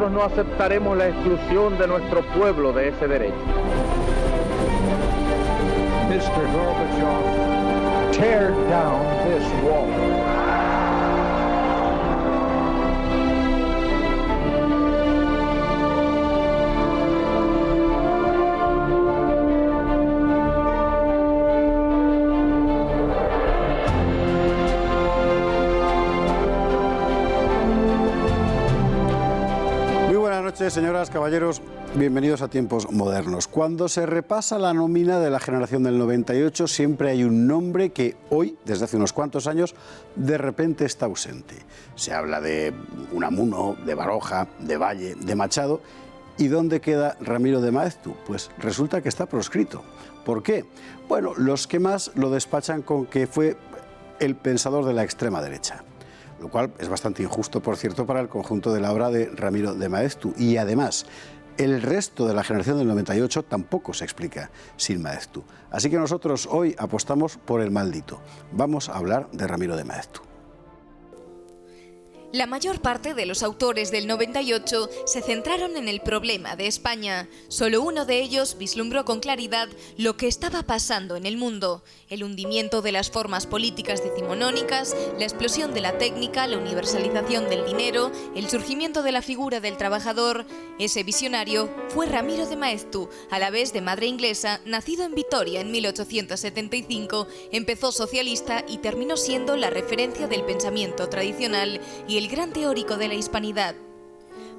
nosotros no aceptaremos la exclusión de nuestro pueblo de ese derecho. Mr. Gorbachev, tear down this wall. Buenas noches, señoras, caballeros, bienvenidos a Tiempos Modernos. Cuando se repasa la nómina de la generación del 98, siempre hay un nombre que hoy, desde hace unos cuantos años, de repente está ausente. Se habla de Unamuno, de Baroja, de Valle, de Machado. ¿Y dónde queda Ramiro de Maeztu? Pues resulta que está proscrito. ¿Por qué? Bueno, los que más lo despachan con que fue el pensador de la extrema derecha. Lo cual es bastante injusto, por cierto, para el conjunto de la obra de Ramiro de Maeztu. Y además, el resto de la generación del 98 tampoco se explica sin Maeztu. Así que nosotros hoy apostamos por el maldito. Vamos a hablar de Ramiro de Maeztu. La mayor parte de los autores del 98 se centraron en el problema de España. Solo uno de ellos vislumbró con claridad lo que estaba pasando en el mundo: el hundimiento de las formas políticas decimonónicas, la explosión de la técnica, la universalización del dinero, el surgimiento de la figura del trabajador. Ese visionario fue Ramiro de Maeztu, a la vez de madre inglesa, nacido en Vitoria en 1875, empezó socialista y terminó siendo la referencia del pensamiento tradicional y el gran teórico de la hispanidad.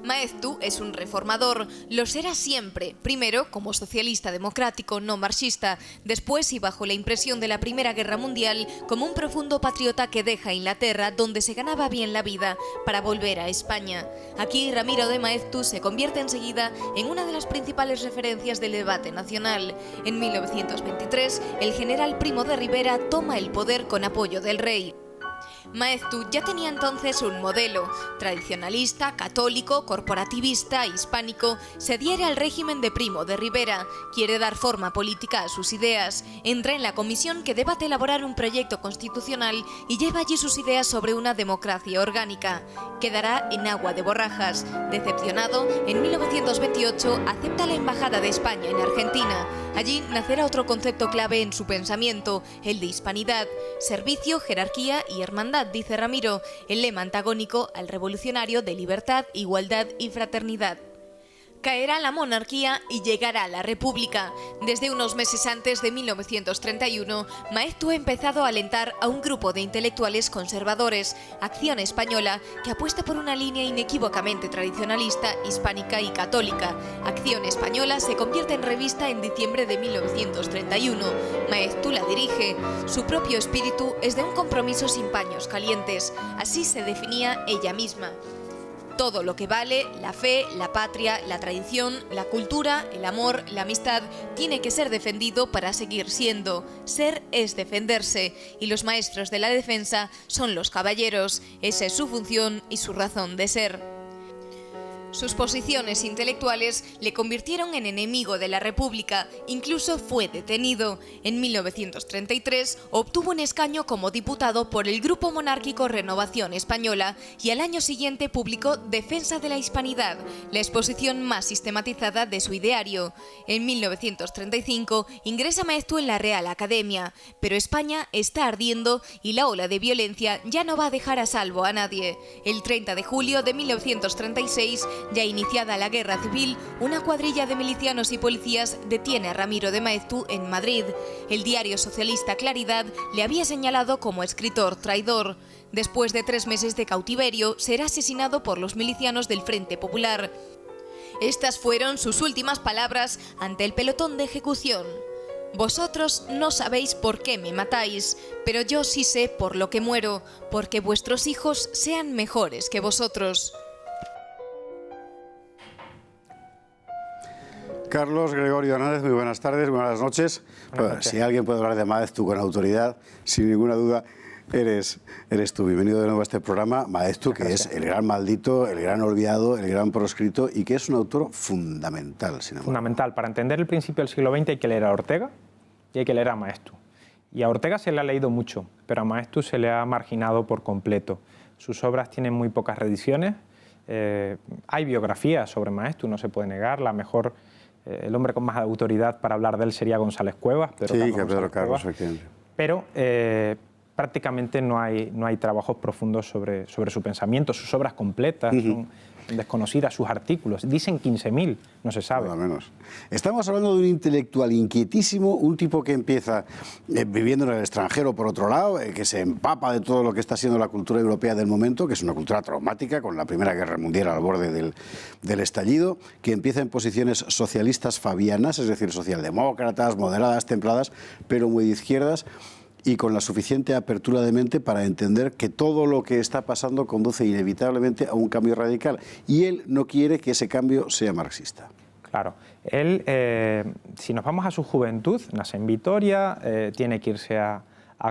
Maeztu es un reformador, lo será siempre, primero como socialista democrático no marxista, después y bajo la impresión de la Primera Guerra Mundial como un profundo patriota que deja Inglaterra, donde se ganaba bien la vida, para volver a España. Aquí Ramiro de Maeztu se convierte enseguida en una de las principales referencias del debate nacional. En 1923, el general Primo de Rivera toma el poder con apoyo del rey. Maeztu ya tenía entonces un modelo: tradicionalista, católico, corporativista, hispánico. Se adhiere al régimen de Primo de Rivera, quiere dar forma política a sus ideas, entra en la comisión que debate elaborar un proyecto constitucional y lleva allí sus ideas sobre una democracia orgánica. Quedará en agua de borrajas. Decepcionado, en 1928 acepta la embajada de España en Argentina. Allí nacerá otro concepto clave en su pensamiento, el de hispanidad: servicio, jerarquía y hermandad, dice Ramiro, el lema antagónico al revolucionario de libertad, igualdad y fraternidad. Caerá la monarquía y llegará la república. Desde unos meses antes de 1931, Maeztu ha empezado a alentar a un grupo de intelectuales conservadores, Acción Española, que apuesta por una línea inequívocamente tradicionalista, hispánica y católica. Acción Española se convierte en revista en diciembre de 1931. Maeztu la dirige. Su propio espíritu es de un compromiso sin paños calientes. Así se definía ella misma. Todo lo que vale, la fe, la patria, la tradición, la cultura, el amor, la amistad, tiene que ser defendido para seguir siendo. Ser es defenderse, y los maestros de la defensa son los caballeros. Esa es su función y su razón de ser. Sus posiciones intelectuales le convirtieron en enemigo de la República, incluso fue detenido. En 1933 obtuvo un escaño como diputado por el grupo monárquico Renovación Española y al año siguiente publicó Defensa de la Hispanidad, la exposición más sistematizada de su ideario. En 1935 ingresa Maeztu en la Real Academia, pero España está ardiendo y la ola de violencia ya no va a dejar a salvo a nadie. El 30 de julio de 1936, ya iniciada la guerra civil, una cuadrilla de milicianos y policías detiene a Ramiro de Maeztu en Madrid. El diario socialista Claridad le había señalado como escritor traidor. Después de 3 meses de cautiverio, será asesinado por los milicianos del Frente Popular. Estas fueron sus últimas palabras ante el pelotón de ejecución: vosotros no sabéis por qué me matáis, pero yo sí sé por lo que muero, porque vuestros hijos sean mejores que vosotros. Carlos Gregorio Hernández, muy buenas tardes, buenas noches. Bueno, si alguien puede hablar de Maeztu con autoridad, sin ninguna duda, eres tú. Bienvenido de nuevo a este programa. Maeztu, que es el gran maldito, el gran olvidado, el gran proscrito y que es un autor fundamental. Fundamental. Para entender el principio del siglo XX hay que leer a Ortega y hay que leer a Maeztu. Y a Ortega se le ha leído mucho, pero a Maeztu se le ha marginado por completo. Sus obras tienen muy pocas reediciones. Hay biografías sobre Maeztu, no se puede negar. La mejor, el hombre con más autoridad para hablar de él sería González Cuevas. Pedro Carlos, efectivamente. Pero prácticamente no hay trabajos profundos sobre su pensamiento. Sus obras completas son desconocidas, sus artículos. Dicen 15.000, no se sabe. Nada menos. Estamos hablando de un intelectual inquietísimo, un tipo que empieza viviendo en el extranjero, por otro lado, que se empapa de todo lo que está siendo la cultura europea del momento, que es una cultura traumática, con la Primera Guerra Mundial al borde del estallido, que empieza en posiciones socialistas fabianas, es decir, socialdemócratas, moderadas, templadas, pero muy de izquierdas, y con la suficiente apertura de mente para entender que todo lo que está pasando conduce inevitablemente a un cambio radical. Y él no quiere que ese cambio sea marxista. Claro. Él, si nos vamos a su juventud, nace en Vitoria, tiene que irse a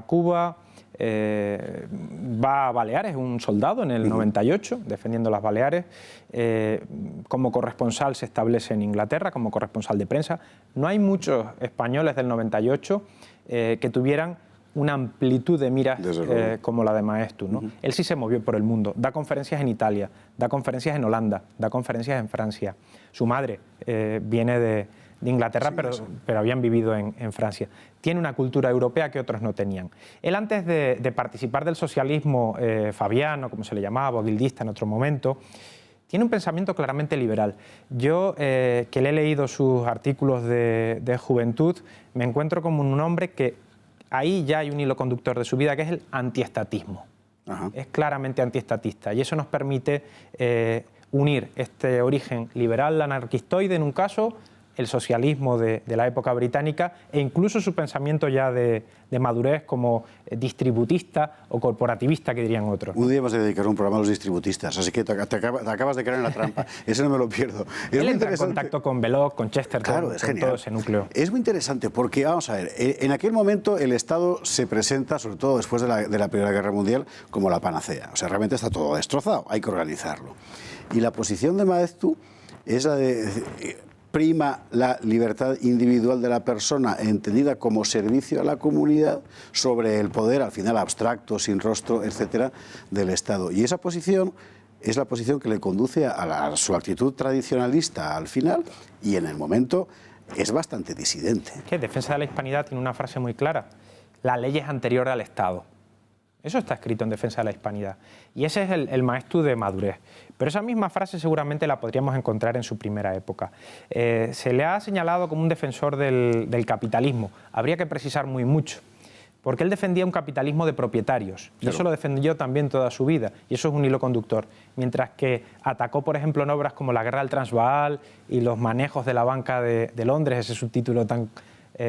Cuba, va a Baleares, es un soldado en el 98, defendiendo las Baleares. Como corresponsal se establece en Inglaterra, como corresponsal de prensa. No hay muchos españoles del 98 que tuvieran una amplitud de miras como la de Maeztu, ¿no? Él sí se movió por el mundo, da conferencias en Italia, da conferencias en Holanda, da conferencias en Francia. Su madre viene de Inglaterra, pero habían vivido en Francia. Tiene una cultura europea que otros no tenían. Él, antes de participar del socialismo fabiano, como se le llamaba, o guildista en otro momento, tiene un pensamiento claramente liberal. Yo, que le he leído sus artículos de juventud, me encuentro como un hombre que ahí ya hay un hilo conductor de su vida, que es el antiestatismo. Es claramente antiestatista, y eso nos permite unir este origen liberal anarquistoide en un caso, el socialismo de la época británica, e incluso su pensamiento ya de madurez como distributista o corporativista, que dirían otros. Un día hemos de dedicar un programa a los distributistas, así que te acabas de caer en la trampa. Eso no me lo pierdo. Él entra en contacto con Belloc, con Chesterton, con todo ese núcleo. Es muy interesante porque, vamos a ver, en aquel momento el Estado se presenta, sobre todo después de la Primera Guerra Mundial, como la panacea. O sea, realmente está todo destrozado, hay que organizarlo. Y la posición de Maeztu es la de... prima la libertad individual de la persona entendida como servicio a la comunidad sobre el poder, al final abstracto, sin rostro, etcétera, del Estado. Y esa posición es la posición que le conduce a su actitud tradicionalista al final, y en el momento es bastante disidente. ¿Qué? Defensa de la Hispanidad tiene una frase muy clara: la ley es anterior al Estado. Eso está escrito en Defensa de la Hispanidad. Y ese es el Maeztu de madurez. Pero esa misma frase seguramente la podríamos encontrar en su primera época. Se le ha señalado como un defensor del capitalismo. Habría que precisar muy mucho, porque él defendía un capitalismo de propietarios. Y eso lo defendió también toda su vida. Y eso es un hilo conductor. Mientras que atacó, por ejemplo, en obras como La Guerra del Transvaal y Los manejos de la banca de Londres, ese subtítulo tan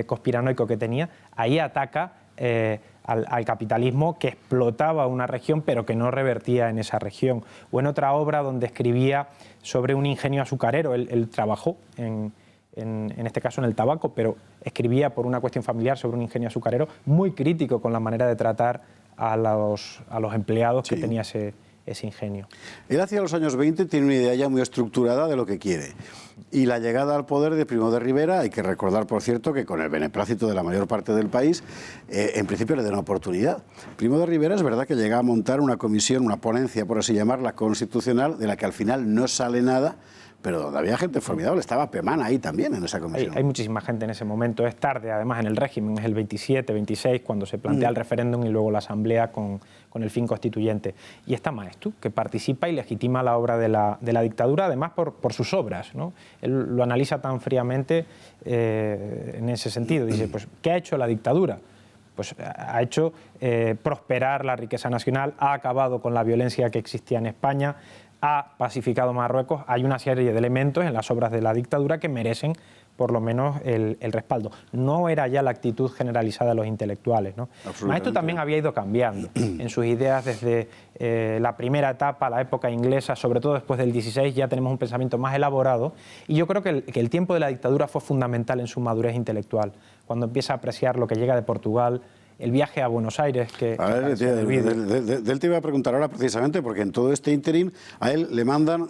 conspiranoico que tenía, ahí ataca al capitalismo que explotaba una región pero que no revertía en esa región. O en otra obra donde escribía sobre un ingenio azucarero. Él trabajó en este caso en el tabaco, pero escribía por una cuestión familiar sobre un ingenio azucarero, muy crítico con la manera de tratar a los empleados que tenía ese ingenio. Él hacia los años 20 tiene una idea ya muy estructurada de lo que quiere. Y la llegada al poder de Primo de Rivera, hay que recordar, por cierto, que con el beneplácito de la mayor parte del país, en principio le da una oportunidad. Primo de Rivera es verdad que llega a montar una comisión, una ponencia, por así llamarla, constitucional, de la que al final no sale nada, pero donde había gente formidable. Estaba Pemán ahí también en esa comisión. Hay muchísima gente en ese momento. Es tarde, además, en el régimen, es el 27, 26, cuando se plantea el referéndum y luego la asamblea con el fin constituyente. Y está Maeztu, que participa y legitima la obra de la dictadura, además por sus obras, ¿no? Él lo analiza tan fríamente en ese sentido. Dice, pues, ¿qué ha hecho la dictadura? Pues ha hecho prosperar la riqueza nacional, ha acabado con la violencia que existía en España, ha pacificado Marruecos. Hay una serie de elementos en las obras de la dictadura que merecen por lo menos el respaldo. No era ya la actitud generalizada de los intelectuales, ¿no? Maeztu también había ido cambiando en sus ideas desde la primera etapa, la época inglesa, sobre todo después del 16, ya tenemos un pensamiento más elaborado, y yo creo que el tiempo de la dictadura fue fundamental en su madurez intelectual, cuando empieza a apreciar lo que llega de Portugal el viaje a Buenos Aires que... A ver, de él te iba a preguntar ahora precisamente, porque en todo este interín a él le mandan,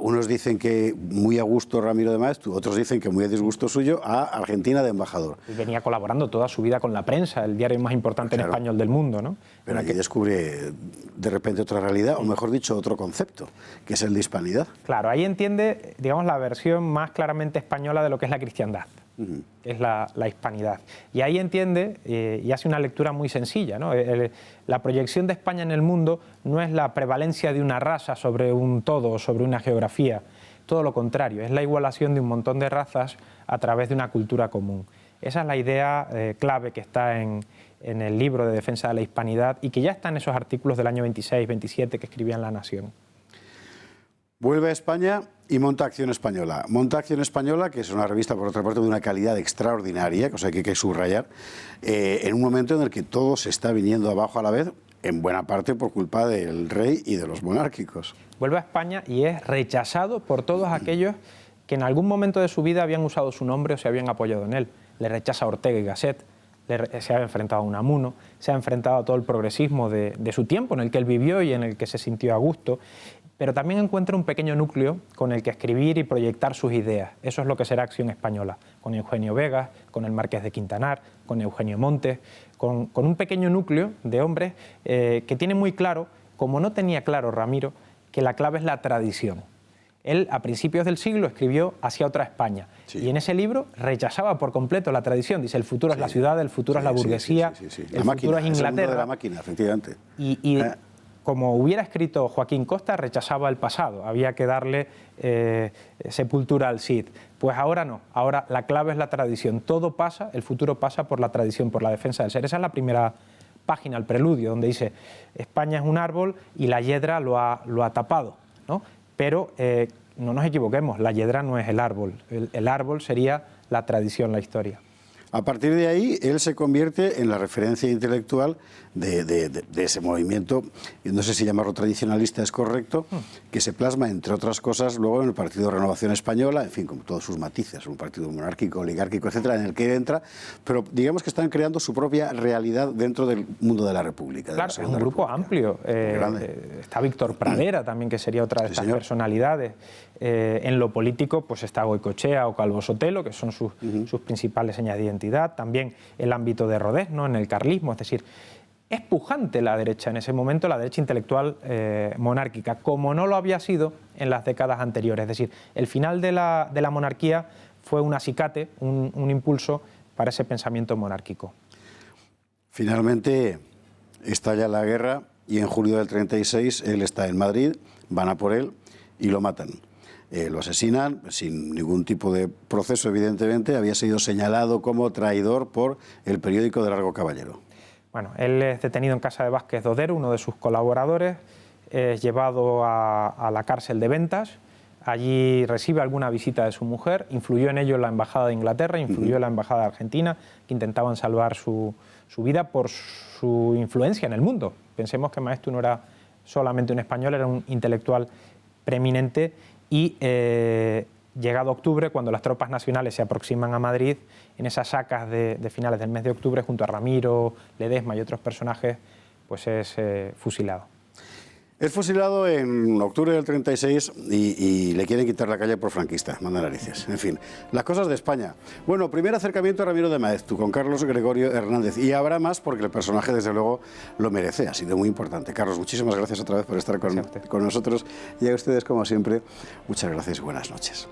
unos dicen que muy a gusto Ramiro de Maeztu, otros dicen que muy a disgusto suyo, a Argentina de embajador. Y venía colaborando toda su vida con La Prensa, el diario más importante en español del mundo, ¿no? Pero aquí descubre de repente otra realidad, o mejor dicho, otro concepto, que es el de hispanidad. Claro, ahí entiende, digamos, la versión más claramente española de lo que es la cristiandad, que es la hispanidad. Y ahí entiende y hace una lectura muy sencilla, ¿no? La proyección de España en el mundo no es la prevalencia de una raza sobre un todo, sobre una geografía, todo lo contrario, es la igualación de un montón de razas a través de una cultura común. Esa es la idea clave que está en el libro de defensa de la hispanidad y que ya está en esos artículos del año 26, 27 que escribía en La Nación. Vuelve a España y monta Acción Española. Monta Acción Española, que es una revista, por otra parte, de una calidad extraordinaria, cosa que hay que subrayar, en un momento en el que todo se está viniendo abajo a la vez, en buena parte por culpa del rey y de los monárquicos. Vuelve a España y es rechazado por todos aquellos que en algún momento de su vida habían usado su nombre o se habían apoyado en él. Le rechaza Ortega y Gasset, se ha enfrentado a Unamuno, se ha enfrentado a todo el progresismo de su tiempo en el que él vivió y en el que se sintió a gusto, pero también encuentra un pequeño núcleo con el que escribir y proyectar sus ideas. Eso es lo que será Acción Española, con Eugenio Vegas, con el Marqués de Quintanar, con Eugenio Montes, con un pequeño núcleo de hombres que tienen muy claro, como no tenía claro Ramiro, que la clave es la tradición. Él, a principios del siglo, escribió Hacia otra España. Sí. Y en ese libro rechazaba por completo la tradición. Dice, el futuro es la ciudad, el futuro es la burguesía, el futuro es Inglaterra. El mundo de la máquina, efectivamente. Y como hubiera escrito Joaquín Costa, rechazaba el pasado. Había que darle sepultura al Cid. Pues ahora no. Ahora la clave es la tradición. Todo pasa, el futuro pasa por la tradición, por la defensa del ser. Esa es la primera página, el preludio, donde dice, España es un árbol y la hiedra lo ha tapado, ¿no? Pero no nos equivoquemos, la hiedra no es el árbol. El árbol sería la tradición, la historia. A partir de ahí, él se convierte en la referencia intelectual de ese movimiento, y no sé si llamarlo tradicionalista es correcto, que se plasma, entre otras cosas, luego en el Partido Renovación Española, en fin, con todos sus matices, un partido monárquico, oligárquico, etcétera, en el que él entra, pero digamos que están creando su propia realidad dentro del mundo de la República. Claro, es un grupo amplio. Está Víctor Pradera también, que sería otra de estas personalidades. En lo político, pues está Goicoechea o Calvo Sotelo, que son sus principales señas de identidad. También el ámbito de Rodés, ¿no?, en el carlismo, es decir, es pujante la derecha en ese momento, la derecha intelectual monárquica, como no lo había sido en las décadas anteriores. Es decir, el final de la monarquía fue un acicate, un impulso para ese pensamiento monárquico. Finalmente estalla la guerra y en julio del 36 él está en Madrid, van a por él y lo matan. Lo asesinan sin ningún tipo de proceso, evidentemente. Había sido señalado como traidor por el periódico de Largo Caballero. Bueno, él es detenido en casa de Vázquez Dodero, uno de sus colaboradores, es llevado a la cárcel de Ventas. Allí recibe alguna visita de su mujer, influyó en ello la Embajada de Inglaterra, influyó la Embajada de Argentina, que intentaban salvar su vida por su influencia en el mundo. Pensemos que Maeztu no era solamente un español, era un intelectual preeminente. Y llegado octubre, cuando las tropas nacionales se aproximan a Madrid, en esas sacas de finales del mes de octubre, junto a Ramiro, Ledesma y otros personajes, pues es fusilado. Es fusilado en octubre del 36 y le quieren quitar la calle por franquista, manda narices. En fin, las cosas de España. Bueno, primer acercamiento a Ramiro de Maeztu con Carlos Gregorio Hernández. Y habrá más porque el personaje, desde luego, lo merece. Ha sido muy importante. Carlos, muchísimas gracias otra vez por estar con nosotros. Y a ustedes, como siempre, muchas gracias y buenas noches.